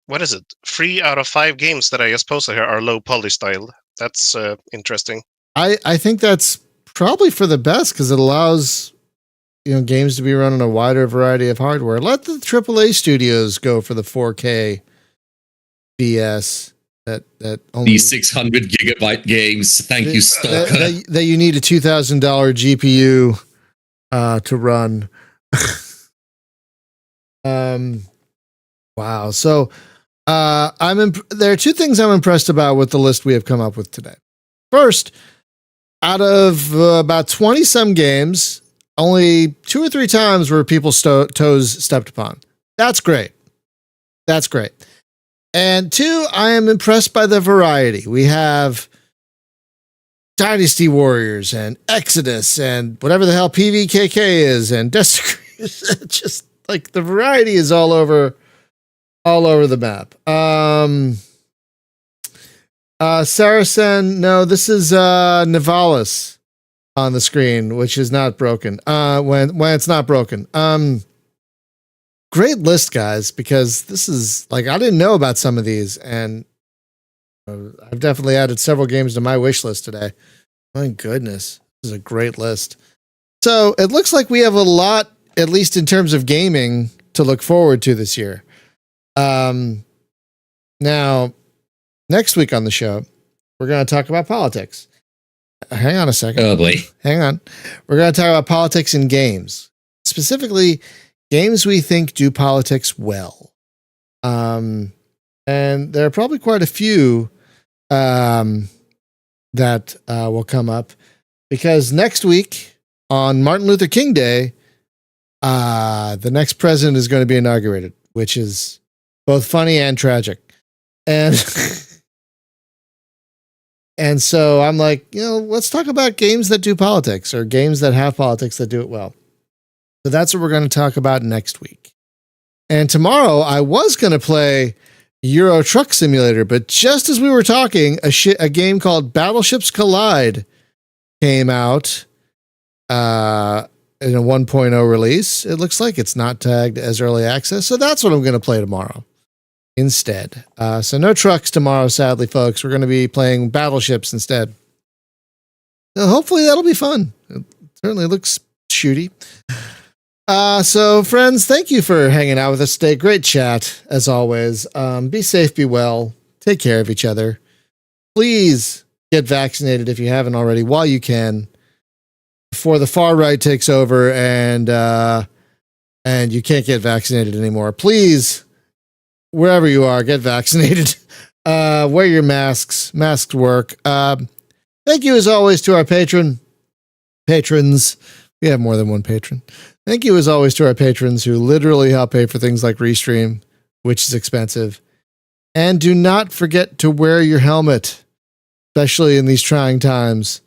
what is it? 3 out of 5 games that I just posted here are low poly styled. That's interesting. I think that's probably for the best because it allows games to be run on a wider variety of hardware. Let the AAA studios go for the 4K BS that only These 600 gigabyte games. Thank you, Stalker. that you need a $2,000 GPU to run. Wow. So there are two things I'm impressed about with the list we have come up with today. First, out of about 20 some games, only 2 or 3 times were people's toes stepped upon. That's great. That's great. And 2, I am impressed by the variety. We have Dynasty Warriors and Exodus and whatever the hell PVKK is and Desecration. Just like the variety is all over the map. Saracen, no, this is Nivalis on the screen, which is not broken. When it's not broken. Great list, guys, because this is like I didn't know about some of these, and I've definitely added several games to my wish list today. My goodness, this is a great list. So it looks like we have a lot, at least in terms of gaming, to look forward to this year. Now, next week on the show, we're going to talk about politics. Hang on a second. Oh boy. Hang on. We're going to talk about politics in games, specifically games we think do politics well. And there are probably quite a few that will come up because next week on Martin Luther King Day, the next president is going to be inaugurated, which is both funny and tragic. And and so I'm like, let's talk about games that do politics or games that have politics that do it well. So that's what we're going to talk about next week. And tomorrow I was going to play Euro Truck Simulator, but just as we were talking, a game called Battleships Collide came out in a 1.0 release. It looks like it's not tagged as early access, so that's what I'm going to play tomorrow instead. So no trucks tomorrow, sadly, folks. We're going to be playing battleships instead. So hopefully that'll be fun. It certainly looks shooty. So friends, thank you for hanging out with us today. Great chat, as always. Be safe, be well. Take care of each other. Please get vaccinated if you haven't already while you can, before the far right takes over and you can't get vaccinated anymore. Please, wherever you are, get vaccinated. Wear your masks. Masks work. Thank you, as always, to our patrons. We have more than one patron. Thank you, as always, to our patrons who literally help pay for things like Restream, which is expensive. And do not forget to wear your helmet, especially in these trying times.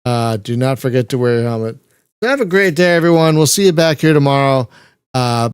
Do not forget to wear your helmet. Have a great day, everyone. We'll see you back here tomorrow.